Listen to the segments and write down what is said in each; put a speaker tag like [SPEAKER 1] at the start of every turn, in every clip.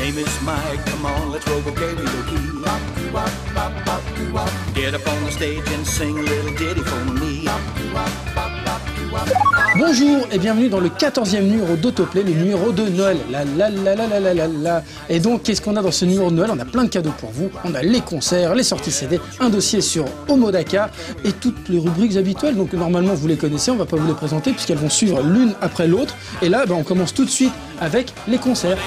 [SPEAKER 1] name is Mike, come on, let's roll karaoke. Get up on the stage and sing a little ditty for me.
[SPEAKER 2] Bonjour et bienvenue dans le 14e numéro d'Autoplay, le numéro de Noël. Et donc, qu'est-ce qu'on a dans ce numéro de Noël? On a plein de cadeaux pour vous. On a les concerts, les sorties CD, un dossier sur Omodaka et toutes les rubriques habituelles. Donc, normalement, vous les connaissez, on va pas vous les présenter puisqu'elles vont suivre l'une après l'autre. Et là, on commence tout de suite avec les concerts.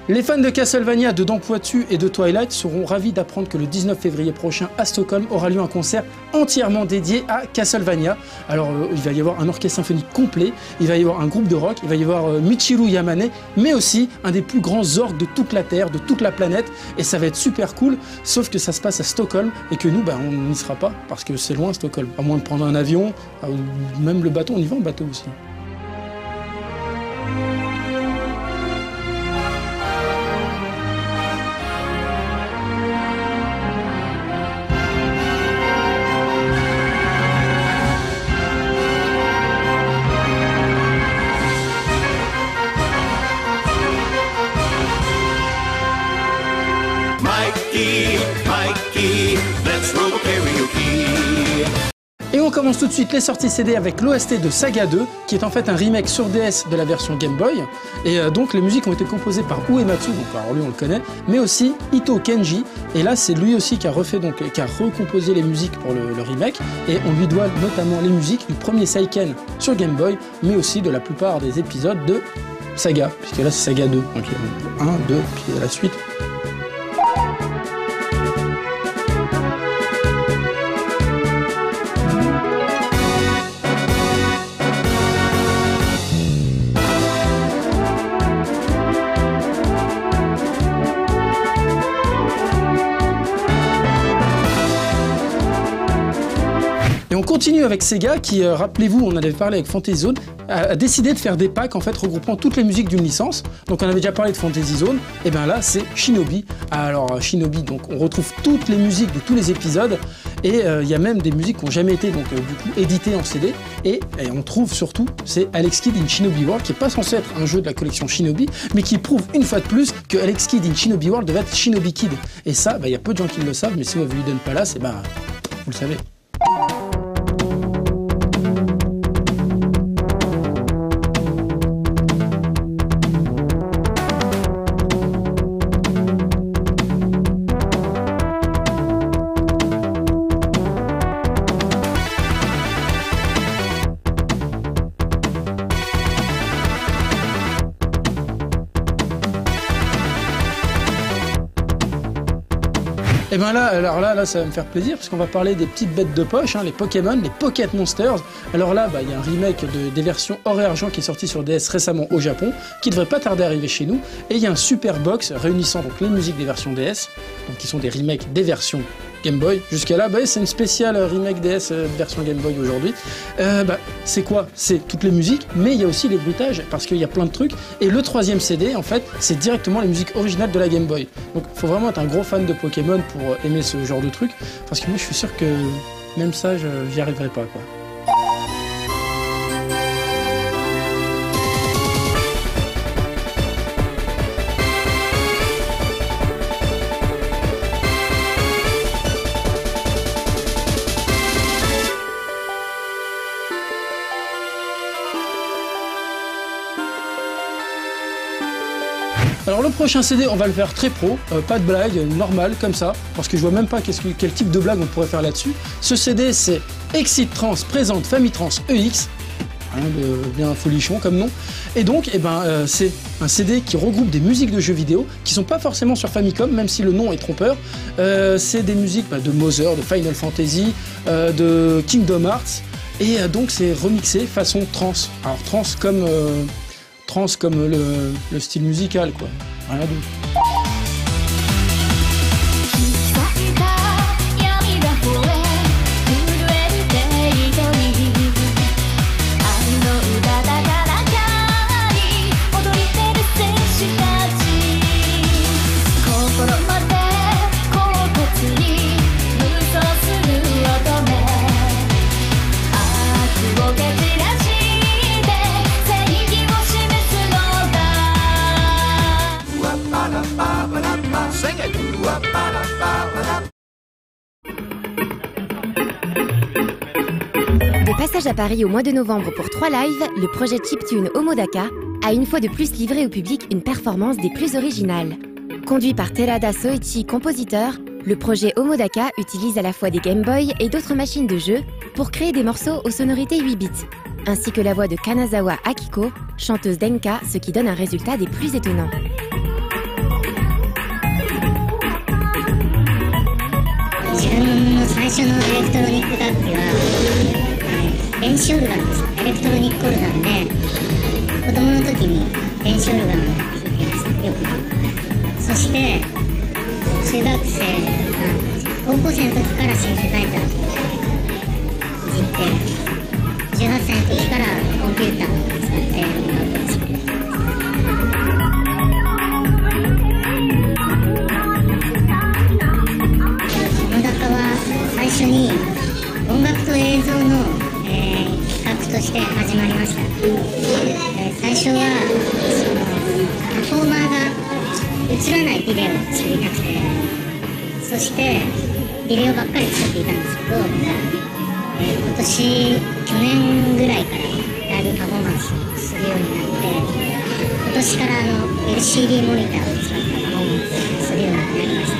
[SPEAKER 2] Les fans de Castlevania, de Danpoitu et de Twilight seront ravis d'apprendre que le 19 février prochain à Stockholm aura lieu un concert entièrement dédié à Castlevania. Alors il va y avoir un orchestre symphonique complet, il va y avoir un groupe de rock, il va y avoir Michiru Yamane, mais aussi un des plus grands orgues de toute la Terre, de toute la planète, et ça va être super cool, sauf que ça se passe à Stockholm et que nous, on n'y sera pas parce que c'est loin Stockholm, à moins de prendre un avion, même le bateau, on y va en bateau aussi. Et on commence tout de suite les sorties CD avec l'OST de Saga 2, qui est en fait un remake sur DS de la version Game Boy. Et donc les musiques ont été composées par Uematsu, donc alors lui on le connaît, mais aussi Ito Kenji. Et là c'est lui aussi qui a recomposé les musiques pour le remake. Et on lui doit notamment les musiques du premier Seiken sur Game Boy, mais aussi de la plupart des épisodes de Saga, puisque là c'est Saga 2. Donc il y a 1, 2, puis la suite. Et on continue avec Sega qui, rappelez-vous, on en avait parlé avec Fantasy Zone, a décidé de faire des packs en fait regroupant toutes les musiques d'une licence. Donc on avait déjà parlé de Fantasy Zone, et bien là c'est Shinobi. Alors Shinobi, donc on retrouve toutes les musiques de tous les épisodes, et il y a même des musiques qui n'ont jamais été donc du coup éditées en CD. Et on trouve surtout, c'est Alex Kidd in Shinobi World, qui n'est pas censé être un jeu de la collection Shinobi, mais qui prouve une fois de plus que Alex Kidd in Shinobi World devait être Shinobi Kid. Et ça, il y a peu de gens qui le savent, mais si vous avez eu Hidden Palace, vous le savez. Et bien là, ça va me faire plaisir parce qu'on va parler des petites bêtes de poche, les Pokémon, les Pocket Monsters. Alors là, il y a un remake des versions or et argent qui est sorti sur DS récemment au Japon, qui devrait pas tarder à arriver chez nous. Et il y a un super box réunissant donc les musiques des versions DS, donc qui sont des remakes des versions Game Boy. Jusqu'à là, c'est une spéciale remake DS version Game Boy aujourd'hui. C'est quoi? C'est toutes les musiques, mais il y a aussi les bruitages, parce qu'il y a plein de trucs. Et le 3e CD, en fait, c'est directement les musiques originales de la Game Boy. Donc il faut vraiment être un gros fan de Pokémon pour aimer ce genre de truc, parce que moi je suis sûr que même ça, j'y arriverai pas, quoi. Alors le prochain CD, on va le faire très pro, pas de blague, normal, comme ça, parce que je vois même pas quel type de blague on pourrait faire là-dessus. Ce CD, c'est Exit Trans présente Famitrans EX, rien de bien folichon comme nom. Et donc, c'est un CD qui regroupe des musiques de jeux vidéo qui sont pas forcément sur Famicom, même si le nom est trompeur. C'est des musiques de Mother, de Final Fantasy, de Kingdom Hearts, et donc c'est remixé façon trans. Alors trans comme le style musical, quoi. Rien d'autre.
[SPEAKER 3] passage à Paris au mois de novembre pour 3 lives, le projet chiptune Omodaka a une fois de plus livré au public une performance des plus originales. Conduit par Terada Soichi, compositeur, le projet Omodaka utilise à la fois des Game Boy et d'autres machines de jeu pour créer des morceaux aux sonorités 8 bits, ainsi que la voix de Kanazawa Akiko, chanteuse d'Enka, ce qui donne un résultat des plus étonnants.
[SPEAKER 4] 自分の最初のエレクトロニック楽器は電子オルガンです。エレクトロニックオルガンで子供の時に電子オルガンを弾いていました。よく。そして中学生高校生の時からシンセサイザーをいじって18歳の時からコンピューターを使って音楽を作って最初に音楽と映像の、企画として始まりました。最初はパフォーマーが映らないビデオを作りたくて、そしてビデオばっかり作っていたんですけど、今年去年ぐらいからライブパフォーマンスをするようになって、今年からLCD モニターを使ったパフォーマンスをするようになりました。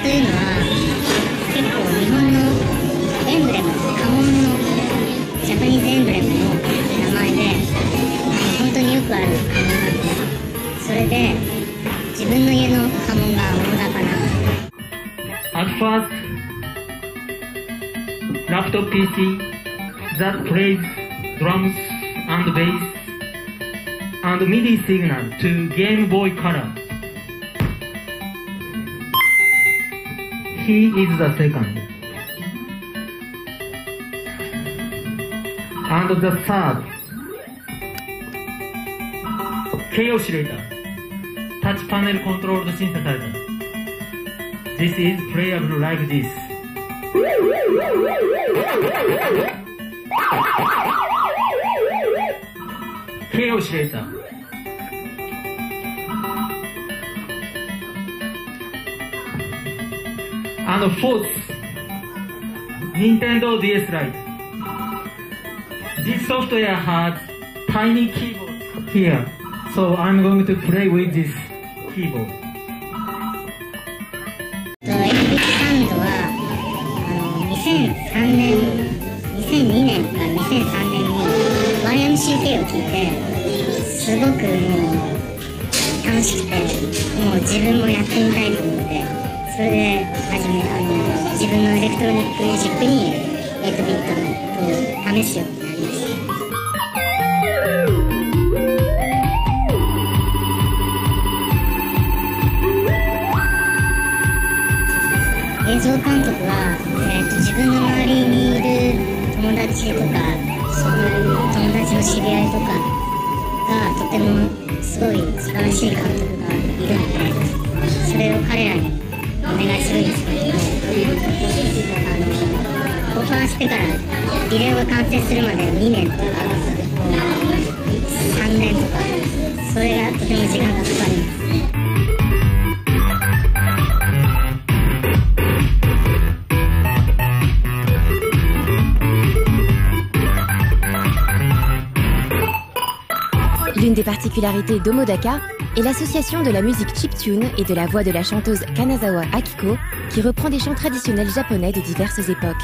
[SPEAKER 4] というのは結構日本のエンブレム、家紋のジャパニーズエンブレムの名前で本当によくある家紋なんです。それで自分の家の家紋がOmodakaな。
[SPEAKER 5] At first, laptop PC that plays drums and bass and MIDI signal to Game Boy Color. He is the second. And the third, K-Oscillator, touch panel controlled synthesizer. This is playable like this. K-Oscillator. And fourth, Nintendo DS Lite. This software has tiny keyboards here, so I'm going to play with this keyboard.
[SPEAKER 4] エレクサウンドは2003年、2002年から2003年に YMCK を聴いて、すごくもう楽しくて、もう自分もやってみたいと思って、それで自分のエレクトロニックミュージックに8ビットのを試すようになりました。映像監督は、自分の周りにいる友達とか、その友達の知り合いとかがとてもすごい素晴らしい監督がいるので、それを彼らにお願いするんですけれども、オファーしてからビデオが完成するまで2年とか3年とか、それがとても時間がかかります。
[SPEAKER 3] L'une des particularités d'Omodaka est l'association de la musique chiptune et de la voix de la chanteuse Kanazawa Akiko, qui reprend des chants traditionnels japonais de diverses époques.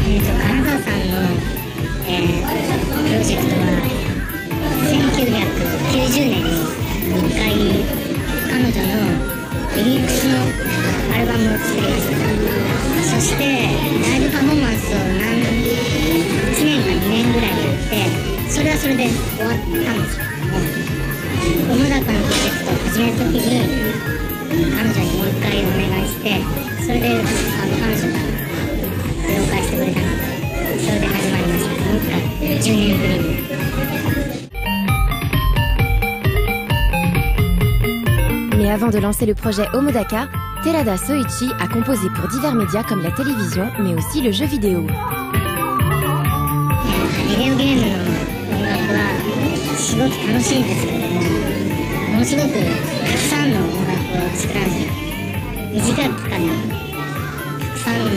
[SPEAKER 4] 金沢さんの、プロジェクトは1990年に1回彼女のリミックスのアルバムを作りました。そしてライブパフォーマンスを1年か2年ぐらいやって、それはそれで終わったんですけども、Omodakaのプロジェクトを始めた時に彼女にもう一回お願いして、それで彼女が了解してくれたので、それで始まりました。もう一回10年ぶりに。
[SPEAKER 3] Mais avant de lancer le projet Omodaka, Terada Soichi a composé pour divers médias comme la télévision, mais aussi le jeu vidéo.
[SPEAKER 4] ビデオゲームの音楽はすごく楽しいんですけれども、のすごくたくさんの音楽を作らなきゃいけない。短い期間にたくさんの音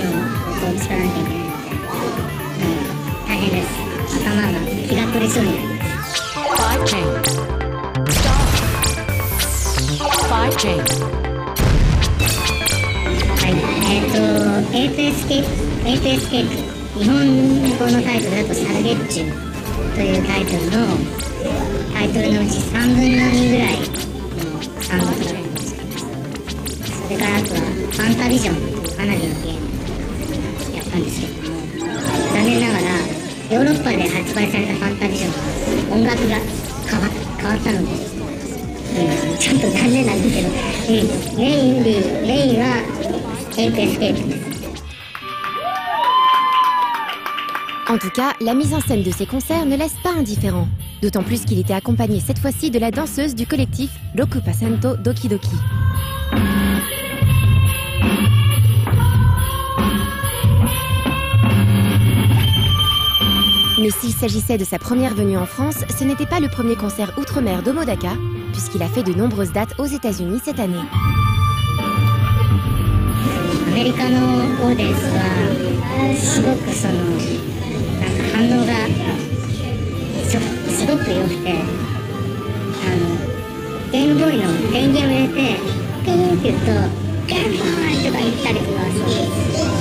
[SPEAKER 4] を作らなきゃいけないので、大変です。頭が気が狂いそうになります。
[SPEAKER 6] 5 chain. Stop. 5 chain.
[SPEAKER 4] はい、エイプエスケープ、日本語のタイトルだとサルゲッチュというタイトルのうち3分の2ぐらいのサウンドトラックです。それからあとはファンタビジョンという花火のゲームやったんですけども、残念ながらヨーロッパで発売されたファンタビジョンは音楽が変わったので、ちょっと残念なんですけど、メインはエイプエスケープです。
[SPEAKER 3] En tout cas, la mise en scène de ces concerts ne laisse pas indifférent. D'autant plus qu'il était accompagné cette fois-ci de la danseuse du collectif Roku Pasento Doki Doki. Mais s'il s'agissait de sa première venue en France, ce n'était pas le premier concert outre-mer d'Omodaka, puisqu'il a fait de nombreuses dates aux États-Unis cette année.
[SPEAKER 4] アメリカのオーデンスはすごく反応がすごく良くて、ゲームボーイの電源を入れてピーンって言うとゲームボーイとか言ったりとか、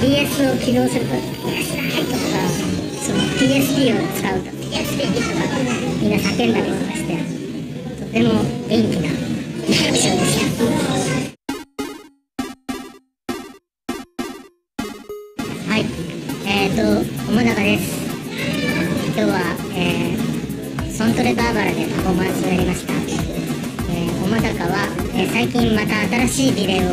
[SPEAKER 4] BS を起動すると PS ライトとか、PSP を使うと PSP とかみんな叫んだりとかして、とても元気なアクションでした。はい、おもだかです。今日は、ソントレバーバラでパフォーマンスをやりました。おもだかは、最近また新しいビデオを、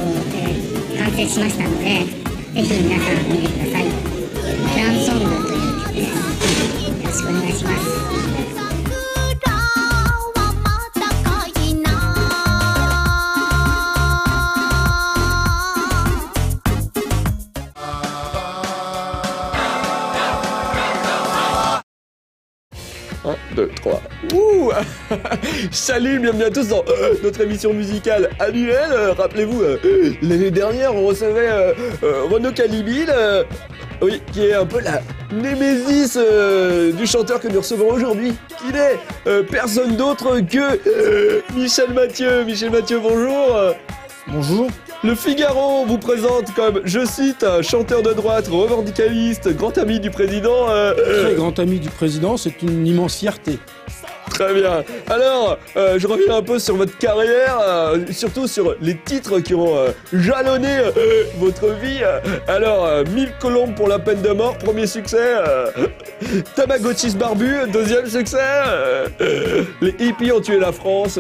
[SPEAKER 4] 完成しましたので、ぜひ皆さん見てください。クラウンソングという曲です。よろしくお願いします。
[SPEAKER 7] 1, 2, 3. Ouh. Salut, bienvenue à tous dans notre émission musicale annuelle. Rappelez-vous, l'année dernière, on recevait Renaud Calibil, oui, qui est un peu la némésis du chanteur que nous recevons aujourd'hui, qui n'est personne d'autre que Michel Mathieu. Michel Mathieu, bonjour.
[SPEAKER 2] Bonjour.
[SPEAKER 7] Le Figaro vous présente comme, je cite, un chanteur de droite, revendicaliste, grand ami du président.
[SPEAKER 2] Très grand ami du président, c'est une immense fierté.
[SPEAKER 7] Très bien. Alors, je reviens un peu sur votre carrière, surtout sur les titres qui ont jalonné votre vie. Alors, 1000 colombes pour la peine de mort, premier succès. Tamagotchis barbu, deuxième succès. Les hippies ont tué la France.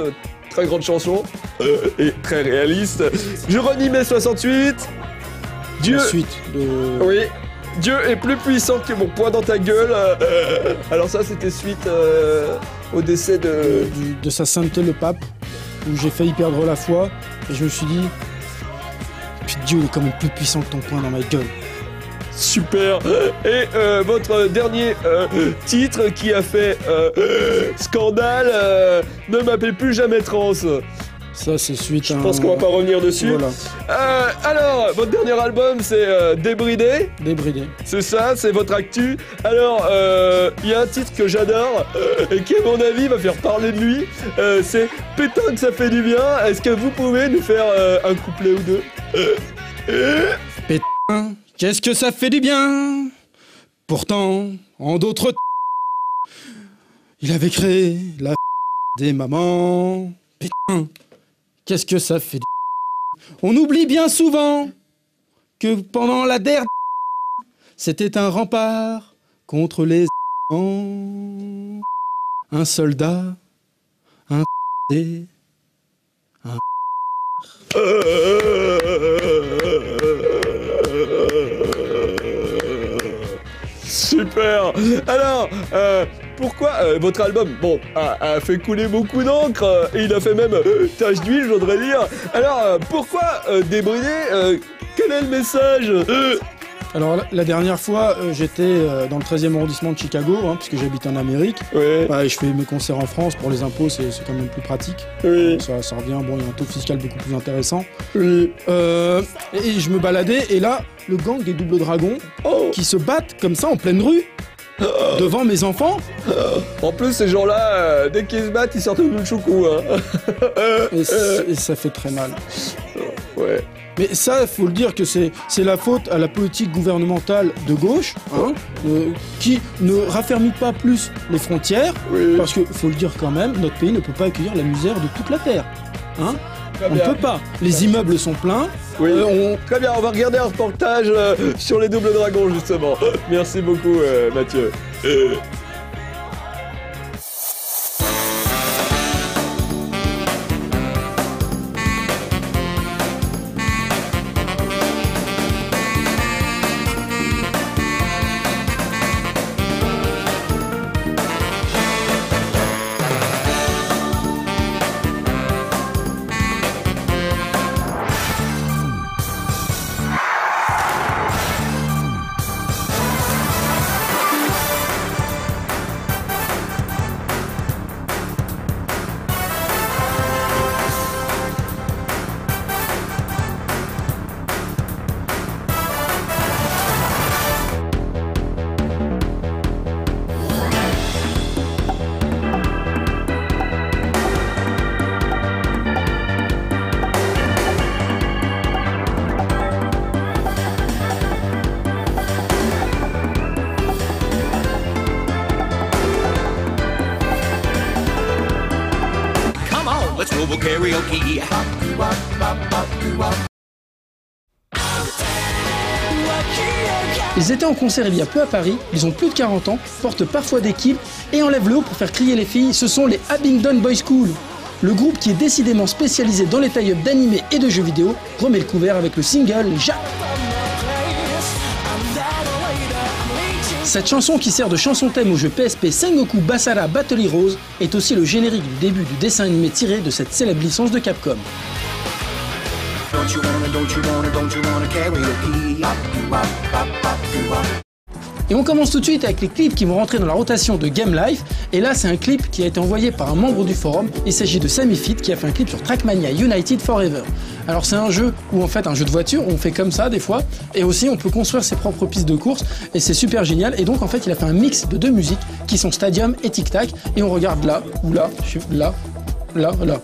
[SPEAKER 7] Très grande chanson et très réaliste. Je renie mai 68. Dieu.
[SPEAKER 2] La suite de...
[SPEAKER 7] Oui. Dieu est plus puissant que mon poing dans ta gueule. Alors ça, c'était suite au décès
[SPEAKER 2] de sa sainteté le pape, où j'ai failli perdre la foi et je me suis dit, puis Dieu est quand même plus puissant que ton poing dans ma gueule.
[SPEAKER 7] Super. Et votre dernier titre qui a fait scandale, ne m'appelez plus jamais trans.
[SPEAKER 2] Ça, c'est suite
[SPEAKER 7] Je pense qu'on va pas revenir dessus.
[SPEAKER 2] Voilà.
[SPEAKER 7] Alors, votre dernier album, c'est Débridé.
[SPEAKER 2] Débridé.
[SPEAKER 7] C'est ça, c'est votre actu. Alors, il y a un titre que j'adore et qui, à mon avis, va faire parler de lui. C'est Pétain que ça fait du bien. Est-ce que vous pouvez nous faire un couplet ou deux?
[SPEAKER 2] Pétain, qu'est-ce que ça fait du bien? Pourtant, en d'autres il avait créé la des mamans. Pétain, qu'est-ce que ça fait du... On oublie bien souvent que pendant la dernière, c'était un rempart contre les un soldat, un un...
[SPEAKER 7] Super. Alors, pourquoi votre album, bon, a fait couler beaucoup d'encre et il a fait même tache d'huile, je voudrais dire. Alors, pourquoi Débridé? Quel est le message?
[SPEAKER 2] Alors la dernière fois, j'étais dans le 13e arrondissement de Chicago, puisque j'habite en Amérique.
[SPEAKER 7] Oui.
[SPEAKER 2] Et je fais mes concerts en France. Pour les impôts, c'est quand même plus pratique.
[SPEAKER 7] Oui.
[SPEAKER 2] Ça revient, bon, il y a un taux fiscal beaucoup plus intéressant.
[SPEAKER 7] Oui.
[SPEAKER 2] Et je me baladais, et là, le gang des Double Dragons qui se battent comme ça en pleine rue. Devant mes enfants.
[SPEAKER 7] En plus, ces gens-là, dès qu'ils se battent, ils sortent du choucou.
[SPEAKER 2] Et ça fait très mal.
[SPEAKER 7] Ouais.
[SPEAKER 2] Mais ça, il faut le dire que c'est la faute à la politique gouvernementale de gauche, qui ne raffermit pas plus les frontières, parce qu'il faut le dire quand même, notre pays ne peut pas accueillir la misère de toute la Terre. On ne peut pas. Les immeubles sont pleins.
[SPEAKER 7] Oui. Très bien, on va regarder un reportage sur les Double Dragons, justement. Merci beaucoup, Mathieu.
[SPEAKER 1] Let's robo karaoke.
[SPEAKER 2] Ils étaient en concert il y a peu à Paris, ils ont plus de 40 ans, portent parfois des kilts et enlèvent le haut pour faire crier les filles, ce sont les Abingdon Boys School. Le groupe qui est décidément spécialisé dans les tie-ups d'animés et de jeux vidéo remet le couvert avec le single Jacques. Cette chanson qui sert de chanson thème au jeu PSP Sengoku Basara Battle Heroes est aussi le générique du début du dessin animé tiré de cette célèbre licence de Capcom. Et on commence tout de suite avec les clips qui vont rentrer dans la rotation de Game Life. Et là, c'est un clip qui a été envoyé par un membre du forum. Il s'agit de Sammy Fit qui a fait un clip sur Trackmania United Forever. Alors c'est un jeu où en fait un jeu de voiture où on fait comme ça des fois. Et aussi on peut construire ses propres pistes de course. Et c'est super génial. Et donc en fait il a fait un mix de deux musiques qui sont Stadium et Tic Tac. Et on regarde là, ou là, là, là, là.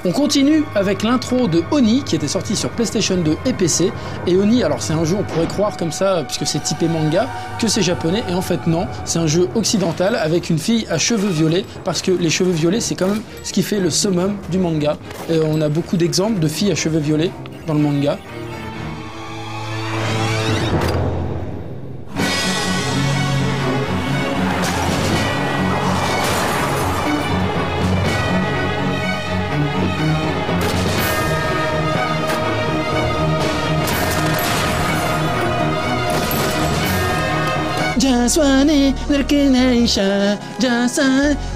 [SPEAKER 2] On continue avec l'intro de Oni qui était sorti sur PlayStation 2 et PC. Et Oni, alors c'est un jeu, on pourrait croire comme ça, puisque c'est typé manga, que c'est japonais. Et en fait non, c'est un jeu occidental avec une fille à cheveux violets, parce que les cheveux violets c'est quand même ce qui fait le summum du manga. Et on a beaucoup d'exemples de filles à cheveux violets dans le manga.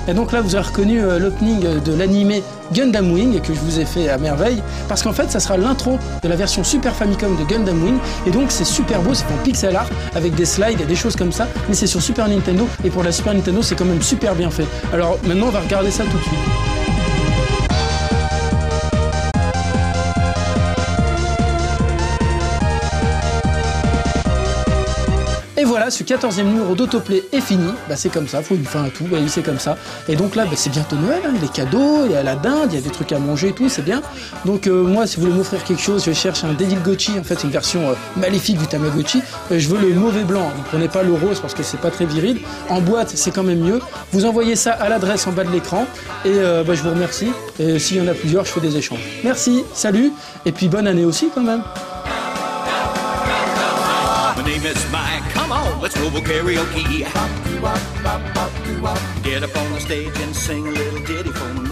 [SPEAKER 2] Et donc là vous avez reconnu l'opening de l'animé Gundam Wing que je vous ai fait à merveille, parce qu'en fait ça sera l'intro de la version Super Famicom de Gundam Wing, et donc c'est super beau, c'est en pixel art avec des slides et des choses comme ça, mais c'est sur Super Nintendo, et pour la Super Nintendo c'est quand même super bien fait. Alors maintenant on va regarder ça tout de suite. Et voilà, ce 14e numéro d'Autoplay est fini. Bah, c'est comme ça, faut une fin à tout, bah, c'est comme ça. Et donc là, bah, c'est bientôt Noël, hein, les cadeaux, il y a la dinde, il y a des trucs à manger et tout, c'est bien. Donc moi, si vous voulez m'offrir quelque chose, je cherche un Dedilgochi, en fait, une version maléfique du Tamagotchi. Je veux le mauvais blanc, ne prenez pas le rose parce que c'est pas très viril. En boîte, c'est quand même mieux. Vous envoyez ça à l'adresse en bas de l'écran. Et bah, je vous remercie. Et s'il y en a plusieurs, je fais des échanges. Merci, salut, et puis bonne année aussi quand même.
[SPEAKER 1] My name is Mike, come on, let's robo karaoke. Get up on the stage and sing a little ditty for me.